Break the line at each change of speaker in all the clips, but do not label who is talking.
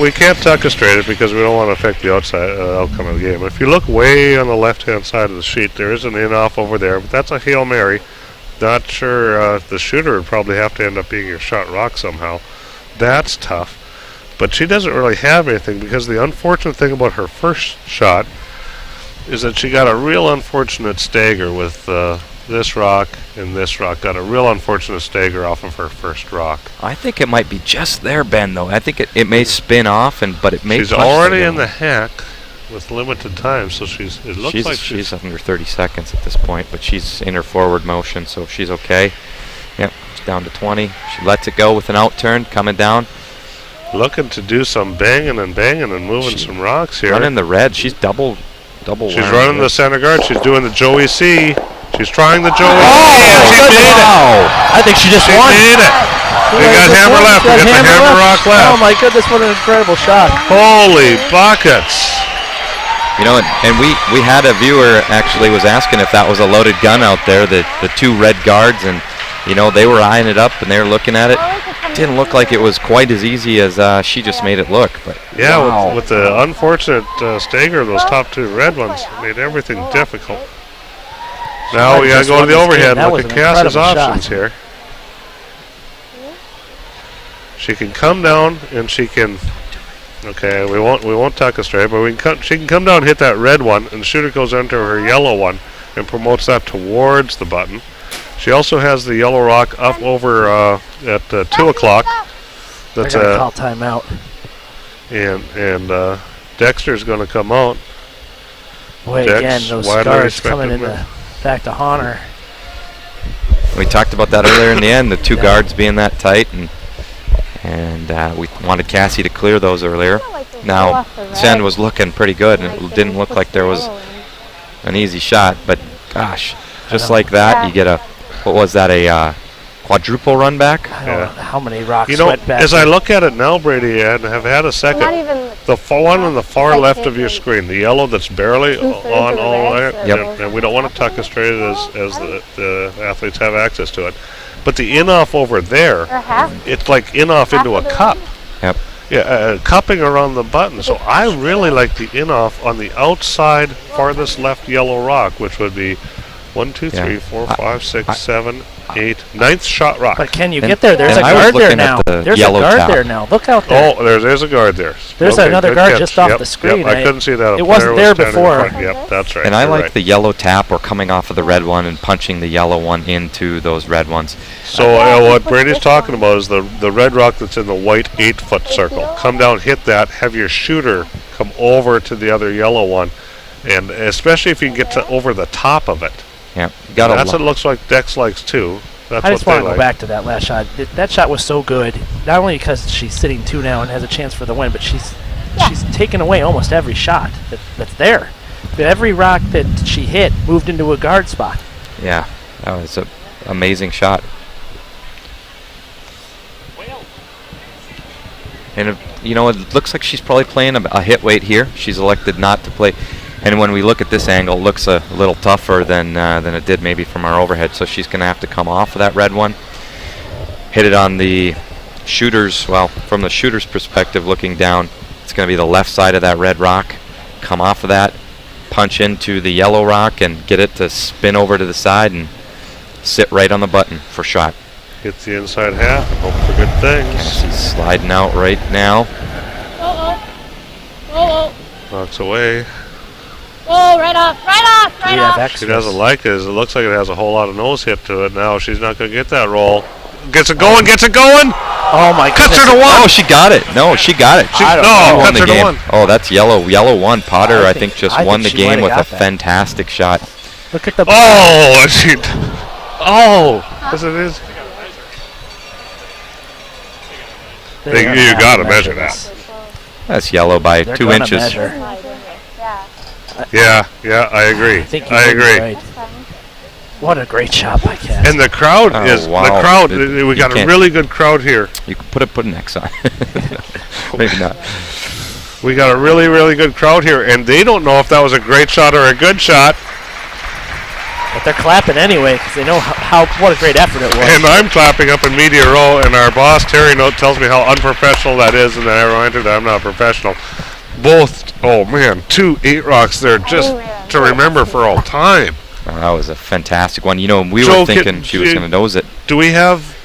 we can't tuck straight it because we don't want to affect the outside outcome of the game. If you look way on the left-hand side of the sheet, there is an in-off over there, but that's a Hail Mary. Not sure the shooter would probably have to end up being your shot rock somehow. That's tough. But she doesn't really have anything because the unfortunate thing about her first shot is that she got a real unfortunate stagger with this rock and this rock. Got a real unfortunate stagger off of her first rock.
I think it might be just there, Ben, though. I think it may spin off, but it may.
She's already in the hack with limited time, so she's
under 30 seconds at this point, but she's in her forward motion, so she's okay. Yep, it's down to 20. She lets it go with an out turn, coming down.
Looking to do some banging and moving some rocks here.
Running the red. She's double.
She's running the center guard. She's doing the Joey C. She's trying the Joey C.
Oh,
She made it.
I think she just won.
She made it. We got hammer left. We got the hammer rock left.
Oh my goodness, what an incredible shot.
Holy buckets.
You know, and we had a viewer actually was asking if that was a loaded gun out there, the two red guards, and you know, they were eyeing it up and they were looking at it. Didn't look like it was quite as easy as she just made it look. But
yeah,
wow.
with the unfortunate stagger of those top two red ones, made everything difficult. Now we gotta go to the overhead and look at Cass's options here. She can come down and she can. Okay, we won't tuck a straight, but she can come down and hit that red one, and the shooter goes into her yellow one and promotes that towards the button. She also has the yellow rock up over at 2 o'clock. That's
a call timeout.
And Dexter's going to come out.
Boy, again, those guards coming in back to haunt her.
We talked about that earlier in the end, the two guards being that tight, and we wanted Cassie to clear those earlier. Now, Sen was looking pretty good, and it didn't look like there was an easy shot, but gosh, just like that, you get a, what was that, a quadruple run back?
I don't know how many rocks
went back. As I look at it now, Brady, and have had a second, the one on the far left of your screen, the yellow that's barely on all that, and we don't want to tuck it straight as the athletes have access to it. But the in-off over there, it's like in-off into a cup.
Yep.
Yeah, cupping around the button. So I really like the in-off on the outside farthest left yellow rock, which would be 1, 2, 3, 4, 5, 6, 7, 8, ninth shot rock.
But can you get there? There's a guard there now. There's a guard there now. Look out there.
Oh, there's a guard there.
There's another guard just off the screen.
Yep, I couldn't see that.
It wasn't there before.
Yep, that's right.
And I like the yellow tap or coming off of the red one and punching the yellow one into those red ones.
So what Brady's talking about is the red rock that's in the white 8-foot circle. Come down, hit that, have your shooter come over to the other yellow one, and especially if you can get to over the top of it.
Yeah,
that's what it looks like Dex likes too. That's
I just want to go back to that last shot. That shot was so good, not only because she's sitting 2 now and has a chance for the win, but she's taken away almost every shot that's there. Every rock that she hit moved into a guard spot.
Yeah, that was an amazing shot. And you know, it looks like she's probably playing a hit weight here. She's elected not to play. And when we look at this angle, it looks a little tougher than it did maybe from our overhead. So she's going to have to come off of that red one, hit it on the shooter's, well, from the shooter's perspective looking down, it's going to be the left side of that red rock. Come off of that, punch into the yellow rock, and get it to spin over to the side and sit right on the button for shot.
Hits the inside half and hope for good things.
She's sliding out right now.
Knocks away.
Oh, right off.
She doesn't like it. It looks like it has a whole lot of nose hit to it now. She's not going to get that roll. Gets it going.
Oh, my goodness.
Cuts her to 1.
Oh, she got it. No, she got it. She won the game. Oh, that's yellow. Yellow won. Potter, I think just won the game with a fantastic shot.
Look at the...
Oh, yes, it is. You got to measure that.
That's yellow by 2 inches.
Yeah, I agree. I agree.
Right. What a great shot by Cass.
And the crowd we got a really good crowd here.
You can put an X on. Maybe not.
We got a really, really good crowd here, and they don't know if that was a great shot or a good shot.
But they're clapping anyway because they know what a great effort it was.
And I'm clapping up in media row, and our boss, Terry Note, tells me how unprofessional that is, and then I remind her that I'm not a professional. Both, oh man, 2 8 rocks there just to remember for all time.
Oh, that was a fantastic one. You know, we
Joe,
were thinking she was going to nose it.
Do we have...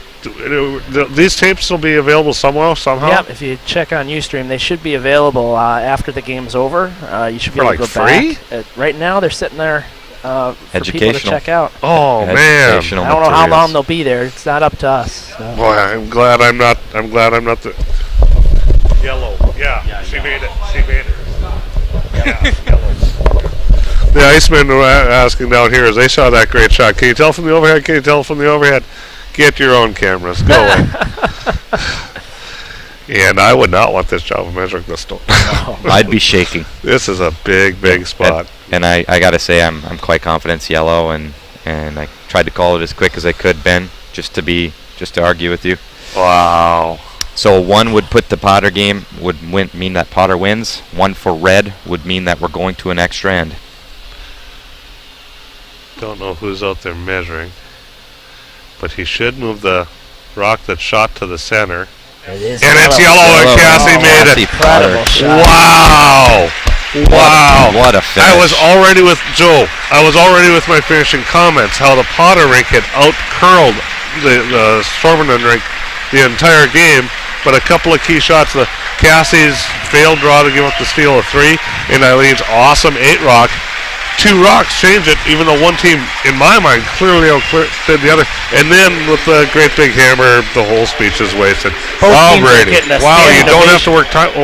these tapes will be available somehow?
Yeah, if you check on Ustream, they should be available after the game's over. You should be able to go
free?
back. Right now, they're sitting there for people to check out.
Oh man!
I don't know how long they'll be there. It's not up to us. So.
Boy, I'm glad I'm not the yellow. Yeah, she made it. She made it. Yeah, yellow. The Icemen were asking down here as they saw that great shot. Can you tell from the overhead? Can you tell from the overhead? Get your own cameras. Go away. And I would not want this job of measuring this stone.
I'd be shaking.
This is a big spot.
And I got to say, I'm quite confident it's yellow, and I tried to call it as quick as I could, Ben, just to argue with you.
Wow.
So 1 would put the Potter game, would mean that Potter wins. 1 for red would mean that we're going to an extra end.
Don't know who's out there measuring, but he should move the rock that's shot to the center.
It is
and it's yellow, and Cassie made it. Wow! Wow!
What a finish.
I was already with Joe. I was already with my finishing comments how the Potter rink had out-curled the Sormunen rink the entire game, but a couple of key shots. The Cassie's failed draw to give up the steal of 3, and Eileen's awesome 8 rock. 2 rocks change it, even though one team, in my mind, clearly outdid the other. And then with the great big hammer, the whole speech is wasted.
Both
Wow,
teams are
Brady.
getting a
Wow, you
standing
don't have
ovation.
to work time.